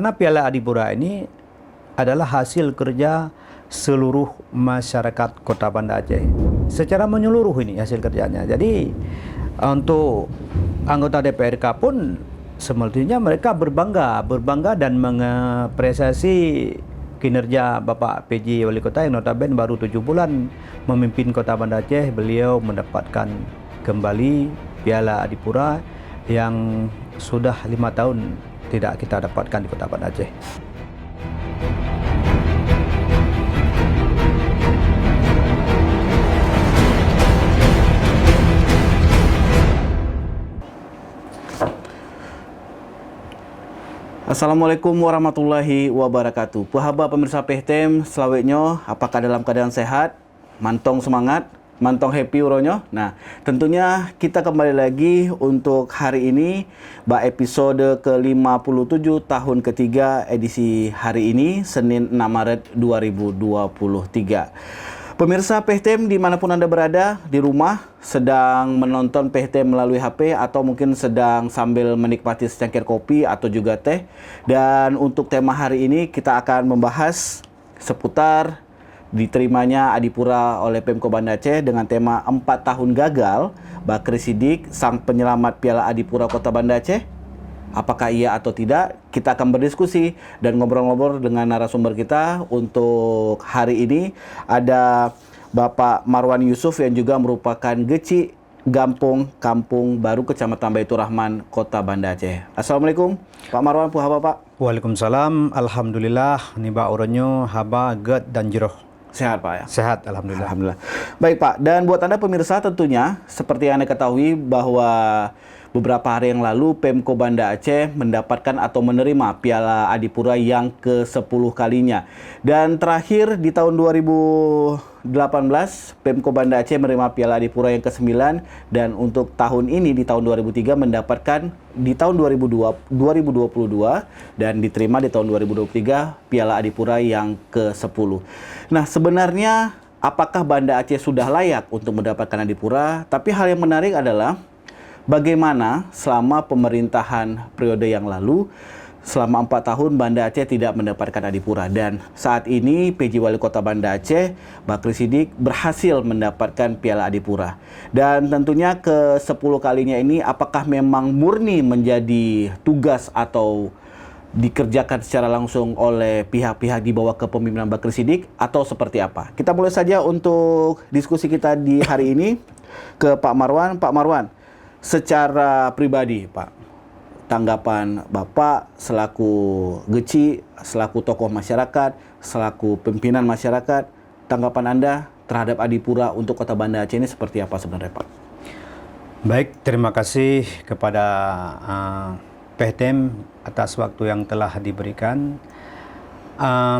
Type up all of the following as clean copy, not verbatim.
Karena Piala Adipura ini adalah hasil kerja seluruh masyarakat Kota Banda Aceh. Secara menyeluruh ini hasil kerjanya. Jadi untuk anggota DPRK pun semestinya mereka berbangga dan mengapresiasi kinerja Bapak PJ Wali Kota yang notabene baru 7 bulan memimpin Kota Banda Aceh. Beliau mendapatkan kembali Piala Adipura yang sudah 5 tahun tidak kita dapatkan di Kota Banda Aceh. Assalamualaikum warahmatullahi wabarakatuh. Puhaba pemirsa PHTM, selawetnya, apakah dalam keadaan sehat? Mantong semangat, mantong happy uronyo. Nah, tentunya kita kembali lagi untuk hari ini, episode ke-57 tahun ketiga edisi hari ini, Senin 6 Maret 2023. Pemirsa PHTM dimanapun Anda berada, di rumah, sedang menonton PHTM melalui HP, atau mungkin sedang sambil menikmati secangkir kopi atau juga teh. Dan untuk tema hari ini kita akan membahas seputar diterimanya Adipura oleh Pemko Banda Aceh dengan tema 4 tahun gagal, Bakri Siddiq, sang penyelamat Piala Adipura Kota Banda Aceh. Apakah iya atau tidak? Kita akan berdiskusi dan ngobrol-ngobrol dengan narasumber kita. Untuk hari ini ada Bapak Marwan Yusuf yang juga merupakan Geci Kampung Baru Kecamatan Baitur Rahman, Kota Banda Aceh. Assalamualaikum Pak Marwan, puhaba Pak. Waalaikumsalam, alhamdulillah, niba uronyo, haba, ged, dan jeroh. Sehat Pak ya? Sehat, alhamdulillah. Alhamdulillah. Baik Pak, dan buat Anda pemirsa tentunya, seperti yang Anda ketahui bahwa beberapa hari yang lalu Pemko Banda Aceh mendapatkan atau menerima Piala Adipura yang ke-10 kalinya. Dan terakhir di tahun 2018 Pemko Banda Aceh menerima Piala Adipura yang ke-9, dan untuk tahun ini di tahun 2003 mendapatkan di tahun 2022 dan diterima di tahun 2023 Piala Adipura yang ke-10. Nah, sebenarnya apakah Banda Aceh sudah layak untuk mendapatkan Adipura? Tapi hal yang menarik adalah bagaimana selama pemerintahan periode yang lalu, selama 4 tahun Banda Aceh tidak mendapatkan Adipura. Dan saat ini PJ Wali Kota Banda Aceh, Bakri Siddiq, berhasil mendapatkan Piala Adipura. Dan tentunya ke-10 kalinya ini apakah memang murni menjadi tugas atau dikerjakan secara langsung oleh pihak-pihak di bawah kepemimpinan Bakri Siddiq, atau seperti apa? Kita mulai saja untuk diskusi kita di hari ini ke Pak Marwan. Pak Marwan, secara pribadi, Pak, tanggapan Bapak selaku Geci, selaku tokoh masyarakat, selaku pimpinan masyarakat, tanggapan Anda terhadap Adipura untuk Kota Banda Aceh ini seperti apa sebenarnya, Pak? Baik, terima kasih kepada PHTM atas waktu yang telah diberikan.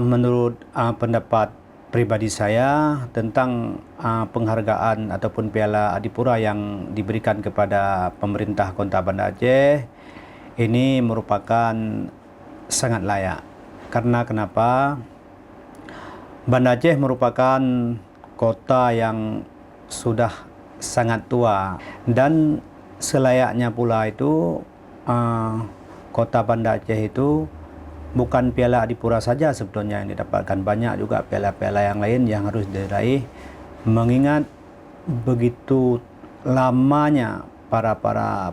Menurut pendapat pribadi saya tentang penghargaan ataupun Piala Adipura yang diberikan kepada pemerintah Kota Banda Aceh ini merupakan sangat layak. Karena kenapa? Banda Aceh merupakan kota yang sudah sangat tua, dan selayaknya pula itu Kota Banda Aceh itu bukan Piala Adipura saja sebetulnya yang didapatkan, banyak juga piala-piala yang lain yang harus diraih, mengingat begitu lamanya para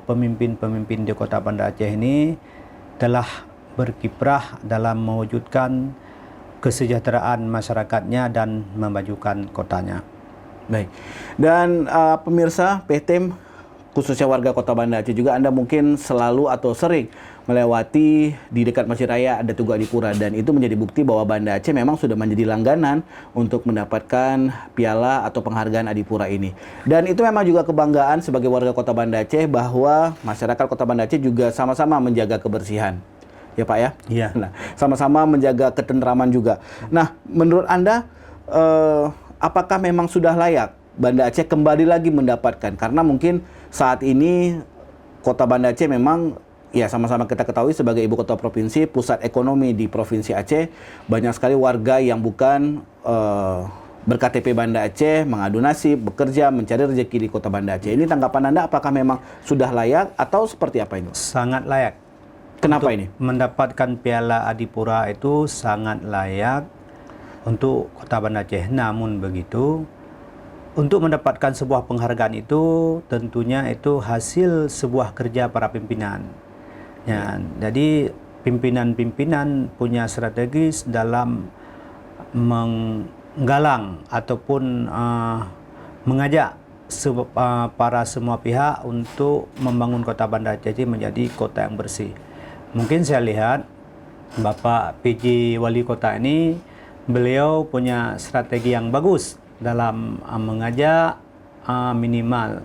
pemimpin-pemimpin di Kota Banda Aceh ini telah berkiprah dalam mewujudkan kesejahteraan masyarakatnya dan memajukan kotanya. Baik. Dan pemirsa PHTM, khususnya warga Kota Banda Aceh juga, Anda mungkin selalu atau sering melewati di dekat Masjid Raya ada Tugu Adipura, dan itu menjadi bukti bahwa Banda Aceh memang sudah menjadi langganan untuk mendapatkan piala atau penghargaan Adipura ini. Dan itu memang juga kebanggaan sebagai warga Kota Banda Aceh bahwa masyarakat Kota Banda Aceh juga sama-sama menjaga kebersihan. Ya Pak ya? Iya. Nah, sama-sama menjaga ketentraman juga. Nah, menurut Anda apakah memang sudah layak Banda Aceh kembali lagi mendapatkan? Karena mungkin saat ini Kota Banda Aceh memang, ya sama-sama kita ketahui sebagai ibu kota provinsi, pusat ekonomi di Provinsi Aceh, banyak sekali warga yang bukan ber-KTP Banda Aceh, mengadu nasib, bekerja, mencari rezeki di Kota Banda Aceh. Ini tanggapan Anda, apakah memang sudah layak atau seperti apa ini? Sangat layak. Kenapa untuk ini? mendapatkan Piala Adipura itu sangat layak untuk Kota Banda Aceh. Namun begitu, untuk mendapatkan sebuah penghargaan itu tentunya itu hasil sebuah kerja para pimpinan. Ya, jadi pimpinan-pimpinan punya strategis dalam menggalang ataupun mengajak para semua pihak untuk membangun Kota Banda Aceh menjadi kota yang bersih. Mungkin saya lihat Bapak PJ Wali Kota ini, beliau punya strategi yang bagus dalam mengajak minimal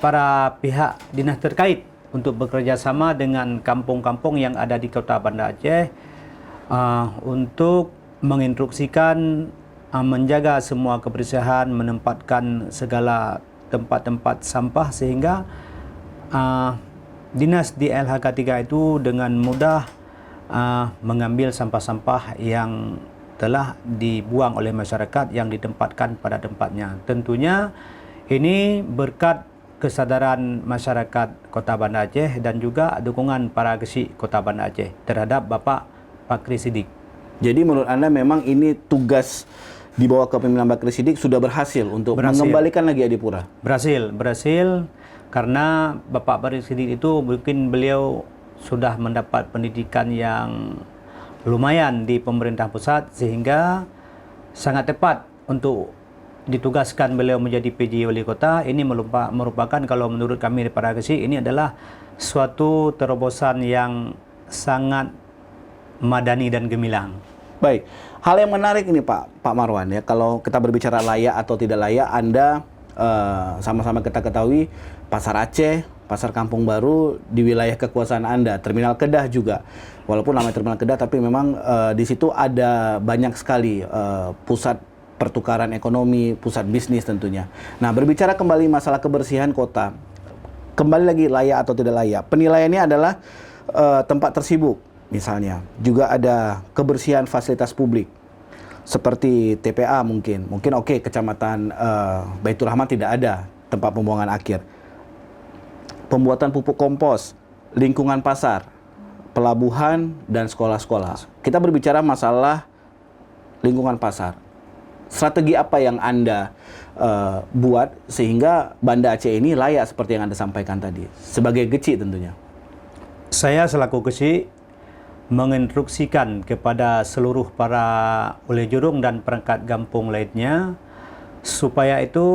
para pihak dinas terkait untuk bekerja sama dengan kampung-kampung yang ada di Kota Banda Aceh untuk menginstruksikan menjaga semua kebersihan, menempatkan segala tempat-tempat sampah sehingga dinas di LHK 3 itu dengan mudah mengambil sampah-sampah yang telah dibuang oleh masyarakat yang ditempatkan pada tempatnya. Tentunya ini berkat kesadaran masyarakat Kota Banda Aceh dan juga dukungan para gesi Kota Banda Aceh terhadap Bapak Bakri Siddik. Jadi menurut Anda memang ini tugas di bawah kepemimpinan Bakri Siddik sudah berhasil untuk mengembalikan lagi Adipura? Berhasil. Karena Bapak Bakri Siddik itu mungkin beliau sudah mendapat pendidikan yang lumayan di pemerintah pusat sehingga sangat tepat untuk ditugaskan beliau menjadi PJ Wali Kota. Ini merupakan kalau menurut kami para gesi ini adalah suatu terobosan yang sangat madani dan gemilang. Baik, hal yang menarik ini Pak Marwan ya, kalau kita berbicara layak atau tidak layak, Anda sama-sama kita ketahui Pasar Aceh, Pasar Kampung Baru di wilayah kekuasaan Anda, Terminal Kedah juga. Walaupun namanya Terminal Kedah, tapi memang di situ ada banyak sekali pusat pertukaran ekonomi, pusat bisnis tentunya. Nah, berbicara kembali masalah kebersihan kota, kembali lagi layak atau tidak layak. Penilaiannya adalah tempat tersibuk, misalnya. Juga ada kebersihan fasilitas publik, seperti TPA mungkin oke, Kecamatan Baitur Rahman tidak ada tempat pembuangan akhir. Pembuatan pupuk kompos, lingkungan pasar, pelabuhan, dan sekolah-sekolah. Kita berbicara masalah lingkungan pasar. Strategi apa yang Anda buat sehingga Banda Aceh ini layak seperti yang Anda sampaikan tadi? Sebagai geci tentunya. Saya selaku geci menginstruksikan kepada seluruh para ulejurung dan perangkat kampung lainnya supaya itu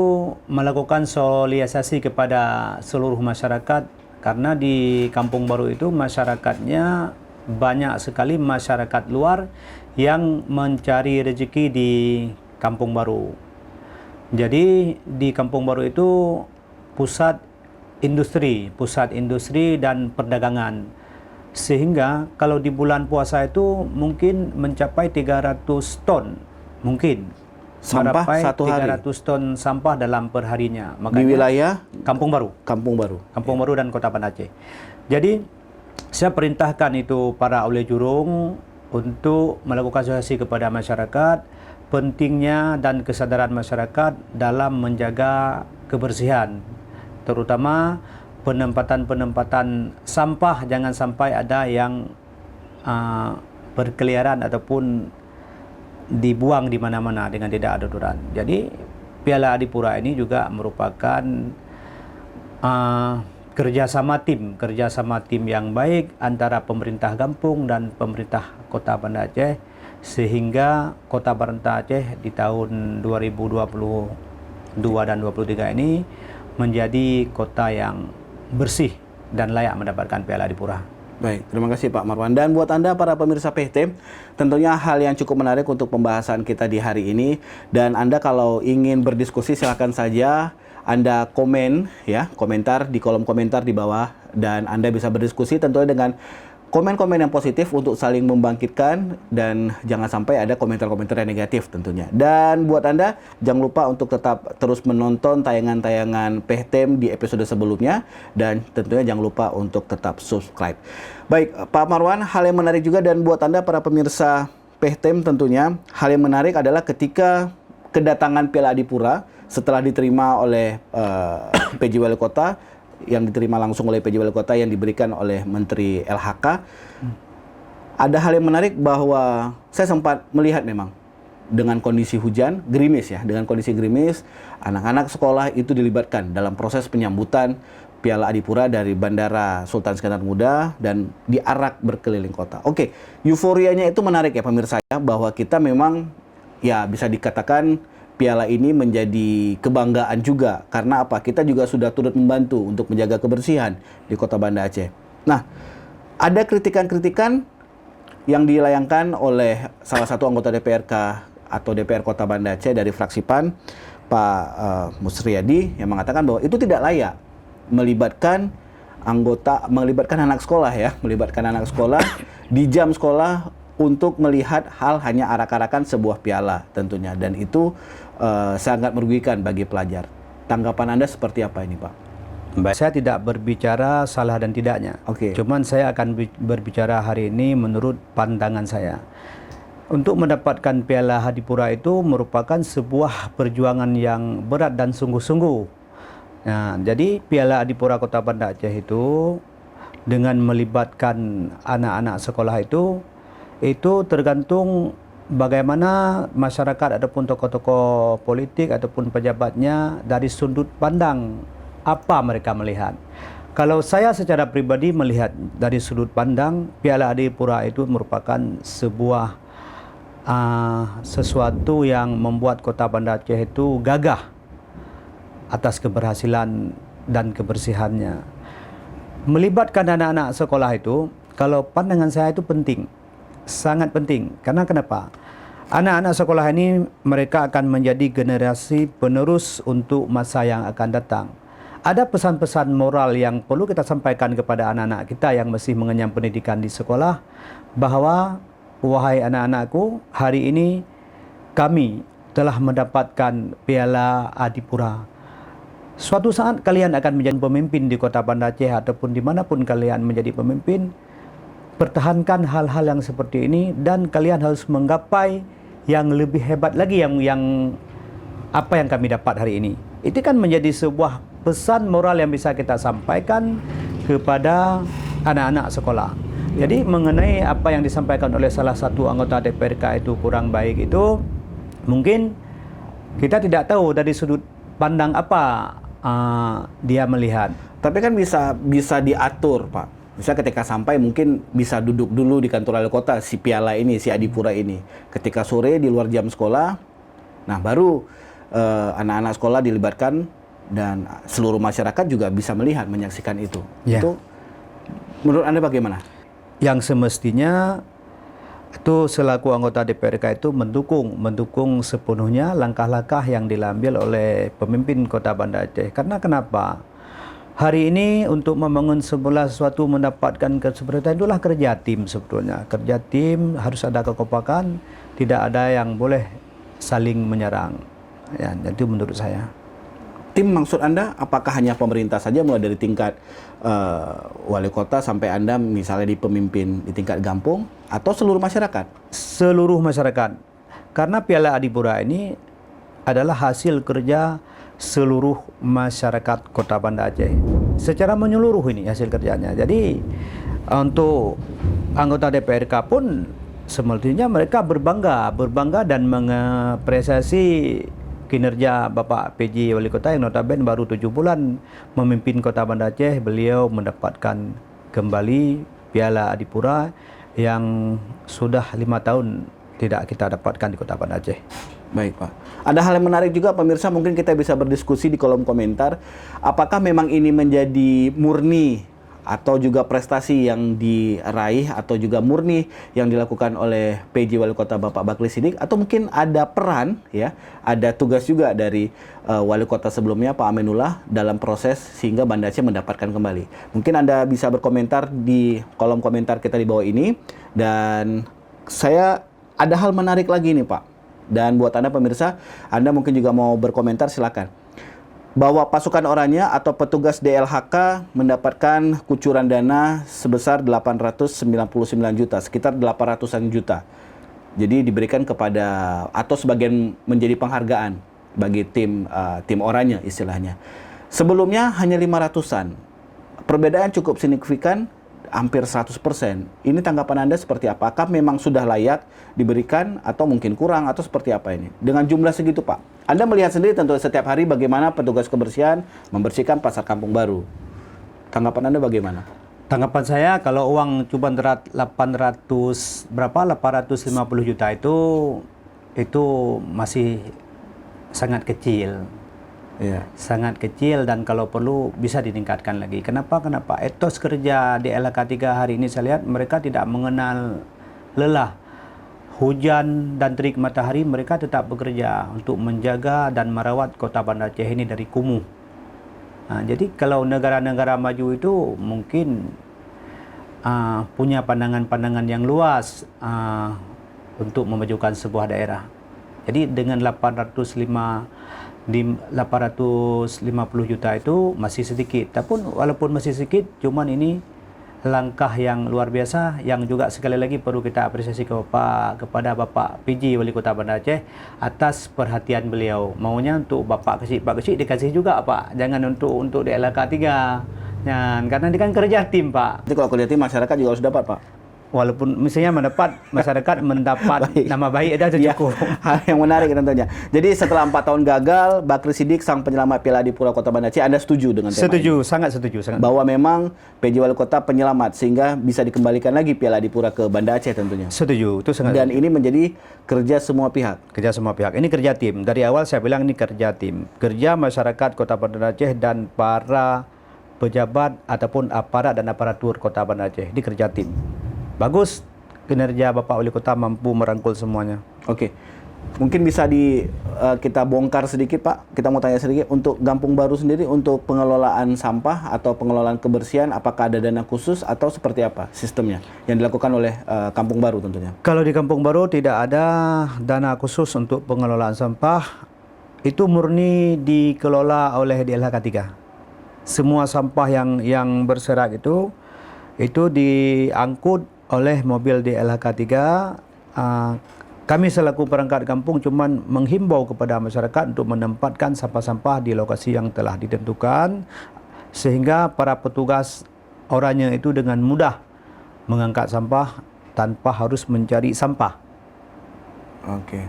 melakukan sosialisasi kepada seluruh masyarakat, karena di Kampung Baru itu masyarakatnya banyak sekali masyarakat luar yang mencari rezeki di Kampung Baru. Jadi di Kampung Baru itu pusat industri dan perdagangan. Sehingga kalau di bulan puasa itu mungkin mencapai 300 ton mungkin sampah satu hari, 300 ton sampah dalam perharinya. Makanya di wilayah Kampung Baru dan Kota Banda Aceh. Jadi saya perintahkan itu para ulejurung untuk melakukan sosialisasi kepada masyarakat pentingnya dan kesadaran masyarakat dalam menjaga kebersihan, terutama penempatan sampah. Jangan sampai ada yang berkeliaran ataupun dibuang di mana-mana dengan tidak ada aturan. Jadi Piala Adipura ini juga merupakan kerjasama tim yang baik antara pemerintah kampung dan pemerintah Kota Banda Aceh, sehingga Kota Banda Aceh di tahun 2022 dan 2023 ini menjadi kota yang bersih dan layak mendapatkan Piala Adipura. Baik, terima kasih Pak Marwan. Dan buat Anda para pemirsa PHTM, tentunya hal yang cukup menarik untuk pembahasan kita di hari ini. Dan Anda kalau ingin berdiskusi silakan saja Anda komentar di kolom komentar di bawah, dan Anda bisa berdiskusi tentunya dengan komen-komen yang positif untuk saling membangkitkan, dan jangan sampai ada komentar-komentar yang negatif tentunya. Dan buat Anda, jangan lupa untuk tetap terus menonton tayangan-tayangan PHTM di episode sebelumnya, dan tentunya jangan lupa untuk tetap subscribe. Baik, Pak Marwan, hal yang menarik juga, dan buat Anda para pemirsa PHTM tentunya, hal yang menarik adalah ketika kedatangan Piala Adipura setelah diterima oleh PJ Wali Kota, yang diterima langsung oleh PJ Wali Kota yang diberikan oleh Menteri LHK. Ada hal yang menarik bahwa saya sempat melihat memang dengan kondisi hujan, gerimis ya, dengan kondisi gerimis, anak-anak sekolah itu dilibatkan dalam proses penyambutan Piala Adipura dari Bandara Sultan Iskandar Muda dan diarak berkeliling kota. Oke, euforianya itu menarik ya pemirsa ya, bahwa kita memang ya bisa dikatakan piala ini menjadi kebanggaan juga. Karena apa? Kita juga sudah turut membantu untuk menjaga kebersihan di Kota Banda Aceh. Nah, ada kritikan-kritikan yang dilayangkan oleh salah satu anggota DPRK atau DPR Kota Banda Aceh dari fraksi PAN, Pak Musriyadi, yang mengatakan bahwa itu tidak layak melibatkan anak sekolah ya, melibatkan anak sekolah di jam sekolah untuk melihat hal hanya arak-arakan sebuah piala tentunya, dan itu sangat merugikan bagi pelajar. Tanggapan Anda seperti apa ini, Pak? Baik, saya tidak berbicara salah dan tidaknya. Oke. Cuman saya akan berbicara hari ini menurut pandangan saya. Untuk mendapatkan Piala Adipura itu merupakan sebuah perjuangan yang berat dan sungguh-sungguh. Nah, jadi Piala Adipura Kota Banda Aceh itu dengan melibatkan anak-anak sekolah itu tergantung bagaimana masyarakat ataupun tokoh-tokoh politik ataupun pejabatnya dari sudut pandang apa mereka melihat. Kalau saya secara pribadi melihat dari sudut pandang Piala Adipura itu merupakan sebuah sesuatu yang membuat Kota Banda Aceh itu gagah atas keberhasilan dan kebersihannya. Melibatkan anak-anak sekolah itu, kalau pandangan saya itu penting. Sangat penting. Karena kenapa? Anak-anak sekolah ini mereka akan menjadi generasi penerus untuk masa yang akan datang. Ada pesan-pesan moral yang perlu kita sampaikan kepada anak-anak kita yang masih mengenyam pendidikan di sekolah, bahwa wahai anak-anakku, hari ini kami telah mendapatkan Piala Adipura. Suatu saat kalian akan menjadi pemimpin di Kota Banda Aceh ataupun dimanapun kalian menjadi pemimpin. Pertahankan hal-hal yang seperti ini dan kalian harus menggapai yang lebih hebat lagi yang apa yang kami dapat hari ini. Itu kan menjadi sebuah pesan moral yang bisa kita sampaikan kepada anak-anak sekolah. Jadi mengenai apa yang disampaikan oleh salah satu anggota DPRK itu kurang baik itu, mungkin kita tidak tahu dari sudut pandang apa dia melihat. Tapi kan bisa diatur, Pak. Misalnya ketika sampai mungkin bisa duduk dulu di kantor wali kota si piala ini, si Adipura ini. Ketika sore di luar jam sekolah, nah baru anak-anak sekolah dilibatkan dan seluruh masyarakat juga bisa melihat, menyaksikan itu. Ya. Itu menurut Anda bagaimana? Yang semestinya itu selaku anggota DPRK itu mendukung sepenuhnya langkah-langkah yang diambil oleh pemimpin Kota Banda Aceh. Karena kenapa? Hari ini untuk membangun sesuatu mendapatkan kesempurnaan itulah kerja tim sebetulnya. Kerja tim harus ada kekompakan, tidak ada yang boleh saling menyerang. Ya, itu menurut saya. Tim maksud Anda apakah hanya pemerintah saja, mulai dari tingkat wali kota sampai Anda misalnya di pemimpin di tingkat kampung, atau seluruh masyarakat? Seluruh masyarakat. Karena Piala Adipura ini adalah hasil kerja seluruh masyarakat Kota Banda Aceh. Secara menyeluruh ini hasil kerjanya. Jadi untuk anggota DPRK pun semestinya mereka berbangga dan mengapresiasi kinerja Bapak PJ Wali Kota yang notabene baru 7 bulan memimpin Kota Banda Aceh. Beliau mendapatkan kembali Piala Adipura yang sudah 5 tahun tidak kita dapatkan di Kota Banda Aceh. Baik, Pak. Ada hal yang menarik juga pemirsa, mungkin kita bisa berdiskusi di kolom komentar. Apakah memang ini menjadi murni atau juga prestasi yang diraih atau juga murni yang dilakukan oleh PJ Wali Kota Bapak Bakri Siddiq, atau mungkin ada peran ya, ada tugas juga dari Wali Kota sebelumnya Pak Aminullah dalam proses sehingga Banda Aceh mendapatkan kembali. Mungkin Anda bisa berkomentar di kolom komentar kita di bawah ini. Dan saya ada hal menarik lagi nih, Pak. Dan buat Anda pemirsa, Anda mungkin juga mau berkomentar, silakan. Bahwa pasukan orangnya atau petugas DLHK mendapatkan kucuran dana sebesar 899 juta, sekitar 800-an juta. Jadi diberikan kepada atau sebagian menjadi penghargaan bagi tim orangnya istilahnya. Sebelumnya hanya 500-an. perbedaan cukup signifikan, hampir 100%. Ini tanggapan Anda seperti apa? Apakah memang sudah layak diberikan atau mungkin kurang atau seperti apa ini? Dengan jumlah segitu, Pak. Anda melihat sendiri tentu setiap hari bagaimana petugas kebersihan membersihkan pasar Kampung Baru. Tanggapan Anda bagaimana? Tanggapan saya kalau uang cuma 850 juta itu masih sangat kecil. Iya. Sangat kecil dan kalau perlu bisa ditingkatkan lagi. Kenapa? Etos kerja di LHK 3 hari ini saya lihat mereka tidak mengenal lelah. Hujan dan terik matahari mereka tetap bekerja untuk menjaga dan merawat kota Banda Aceh ini dari kumuh. Nah, jadi kalau negara-negara maju itu mungkin punya pandangan-pandangan yang luas untuk memajukan sebuah daerah. Jadi dengan 850 juta itu masih sedikit. Tapi walaupun masih sedikit, cuman ini langkah yang luar biasa yang juga sekali lagi perlu kita apresiasi kepada Bapak PJ Wali Kota Banda Aceh atas perhatian beliau. Maunya untuk Pak Kecik dikasih juga, Pak. Jangan untuk di LHK 3. Karena ini kan kerja tim, Pak. Jadi kalau kerja tim masyarakat juga harus dapat, Pak. Walaupun misalnya masyarakat mendapat nama baik itu cukup. Hal yang menarik tentunya. Jadi setelah 4 tahun gagal, Bakri Siddik sang penyelamat Piala Adipura Kota Banda Aceh, Anda setuju dengan tema ini? Sangat setuju. Bahwa memang PJ Wali Kota penyelamat sehingga bisa dikembalikan lagi Piala Adipura ke Banda Aceh tentunya. Setuju, itu sangat. Dan ini menjadi kerja semua pihak. Kerja semua pihak. Ini kerja tim. Dari awal saya bilang ini kerja tim. Kerja masyarakat Kota Banda Aceh dan para pejabat ataupun aparat dan aparatur Kota Banda Aceh. Ini kerja tim. Bagus. Kinerja Bapak Wali Kota mampu merangkul semuanya. Oke, mungkin bisa kita bongkar sedikit, Pak. Kita mau tanya sedikit untuk Kampung Baru sendiri untuk pengelolaan sampah atau pengelolaan kebersihan, apakah ada dana khusus atau seperti apa sistemnya yang dilakukan oleh Kampung Baru tentunya? Kalau di Kampung Baru tidak ada dana khusus untuk pengelolaan sampah, itu murni dikelola oleh DLHK 3. Semua sampah yang berserak itu diangkut oleh mobil DLHK 3. Kami selaku perangkat kampung cuman menghimbau kepada masyarakat untuk menempatkan sampah-sampah di lokasi yang telah ditentukan sehingga para petugas oranye itu dengan mudah mengangkat sampah tanpa harus mencari sampah. Oke.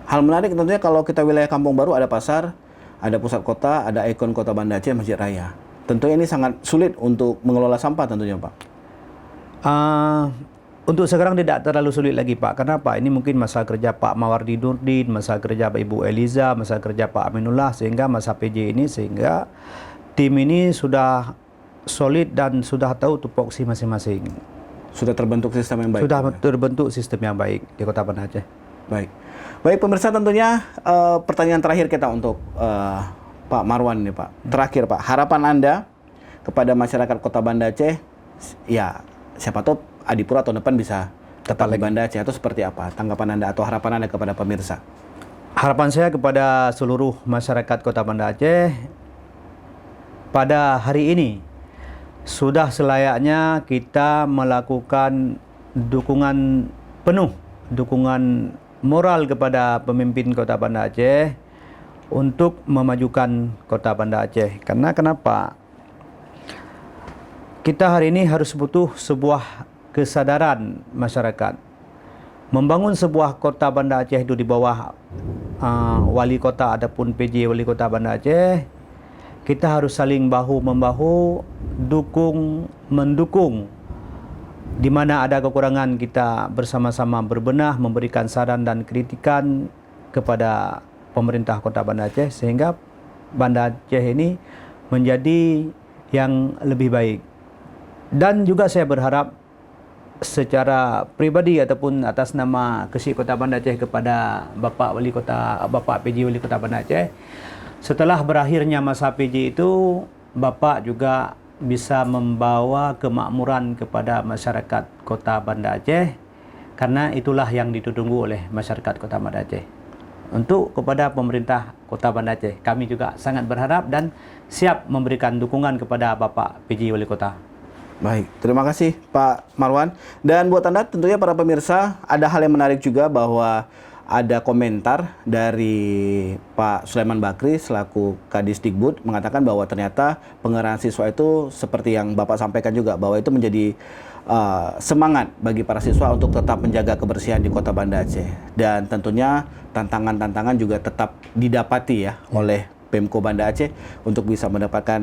Hal menarik tentunya kalau kita wilayah Kampung Baru ada pasar, ada pusat kota, ada ikon Kota Banda Aceh, Masjid Raya. Tentunya ini sangat sulit untuk mengelola sampah tentunya, Pak. Untuk sekarang tidak terlalu sulit lagi, Pak. Kenapa? Ini mungkin masa kerja Pak Mawardi Nurdin, masa kerja Ibu Eliza, masa kerja Pak Aminullah, sehingga masa PJ ini, sehingga tim ini sudah solid dan sudah tahu tupoksi masing-masing. Sudah terbentuk sistem yang baik. Sudah terbentuk sistem yang baik di Kota Banda Aceh. Baik pemirsa, tentunya pertanyaan terakhir kita untuk Pak Marwan nih, Pak. Terakhir, Pak, harapan Anda kepada masyarakat Kota Banda Aceh, ya siapa tahu Adipura tahun depan bisa tetap di Banda Aceh, atau seperti apa tanggapan Anda atau harapan Anda kepada pemirsa? Harapan saya kepada seluruh masyarakat Kota Banda Aceh, pada hari ini sudah selayaknya kita melakukan dukungan penuh, dukungan moral kepada pemimpin Kota Banda Aceh untuk memajukan Kota Banda Aceh. Karena kenapa? Kita hari ini harus butuh sebuah kesadaran masyarakat. Membangun sebuah Kota Banda Aceh itu di bawah wali kota ataupun PJ Wali Kota Banda Aceh, kita harus saling bahu-membahu, mendukung. Di mana ada kekurangan kita bersama-sama berbenah, memberikan saran dan kritikan kepada pemerintah Kota Banda Aceh sehingga Banda Aceh ini menjadi yang lebih baik. Dan juga saya berharap secara pribadi ataupun atas nama Kesik Kota Banda Aceh kepada Bapak PJ Wali Kota Banda Aceh, setelah berakhirnya masa PJ itu, Bapak juga bisa membawa kemakmuran kepada masyarakat Kota Banda Aceh, karena itulah yang ditunggu oleh masyarakat Kota Banda Aceh. Untuk kepada pemerintah Kota Banda Aceh, kami juga sangat berharap dan siap memberikan dukungan kepada Bapak PJ Wali Kota. Baik, terima kasih Pak Marwan. Dan buat Anda tentunya para pemirsa, ada hal yang menarik juga bahwa ada komentar dari Pak Sulaiman Bakri selaku Kadisdikbud mengatakan bahwa ternyata pengerahan siswa itu seperti yang Bapak sampaikan juga, bahwa itu menjadi semangat bagi para siswa untuk tetap menjaga kebersihan di Kota Banda Aceh. Dan tentunya tantangan-tantangan juga tetap didapati ya oleh Pemko Banda Aceh untuk bisa mendapatkan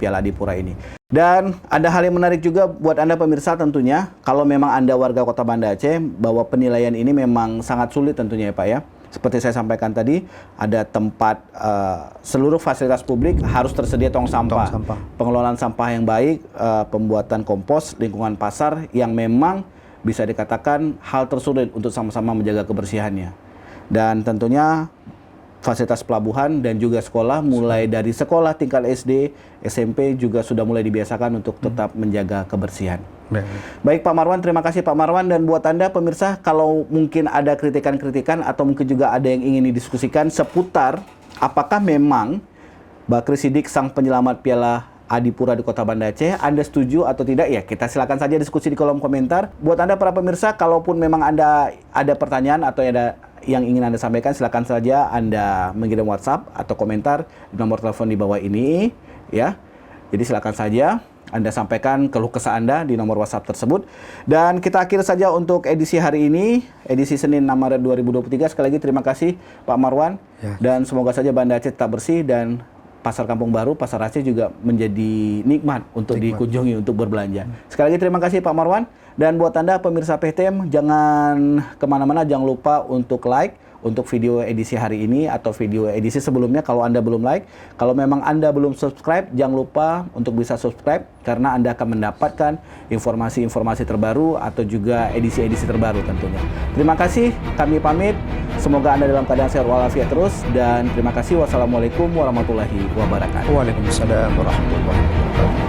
Piala Adipura ini. Dan ada hal yang menarik juga buat Anda pemirsa tentunya, kalau memang Anda warga Kota Banda Aceh, bahwa penilaian ini memang sangat sulit tentunya ya Pak ya. Seperti saya sampaikan tadi, ada tempat seluruh fasilitas publik harus tersedia tong sampah. Pengelolaan sampah yang baik, pembuatan kompos, lingkungan pasar yang memang bisa dikatakan hal tersulit untuk sama-sama menjaga kebersihannya. Dan tentunya fasilitas pelabuhan dan juga sekolah, mulai dari sekolah tingkat SD, SMP juga sudah mulai dibiasakan untuk tetap menjaga kebersihan. Baik Pak Marwan, terima kasih Pak Marwan. Dan buat Anda pemirsa, kalau mungkin ada kritikan-kritikan atau mungkin juga ada yang ingin didiskusikan seputar apakah memang Bakri Siddik sang penyelamat Piala Adipura di Kota Banda Aceh, Anda setuju atau tidak? Ya, kita silakan saja diskusi di kolom komentar. Buat Anda para pemirsa, kalaupun memang Anda ada pertanyaan atau ada yang ingin Anda sampaikan, silakan saja Anda mengirim WhatsApp atau komentar di nomor telepon di bawah ini ya. Jadi silakan saja Anda sampaikan keluh kesah Anda di nomor WhatsApp tersebut. Dan kita akhir saja untuk edisi hari ini, edisi Senin 6 Maret 2023. Sekali lagi terima kasih Pak Marwan ya. Dan semoga saja Banda Aceh tetap bersih dan Pasar Kampung Baru, Pasar Aceh juga menjadi nikmat untuk dikunjungi, untuk berbelanja. Sekali lagi terima kasih Pak Marwan. Dan buat Anda pemirsa PTM, jangan kemana-mana, jangan lupa untuk like untuk video edisi hari ini atau video edisi sebelumnya kalau Anda belum like. Kalau memang Anda belum subscribe, jangan lupa untuk bisa subscribe karena Anda akan mendapatkan informasi-informasi terbaru atau juga edisi-edisi terbaru tentunya. Terima kasih, kami pamit. Semoga Anda dalam keadaan sehat walafiat terus, dan terima kasih. Wassalamualaikum warahmatullahi wabarakatuh. Waalaikumsalam warahmatullahi wabarakatuh.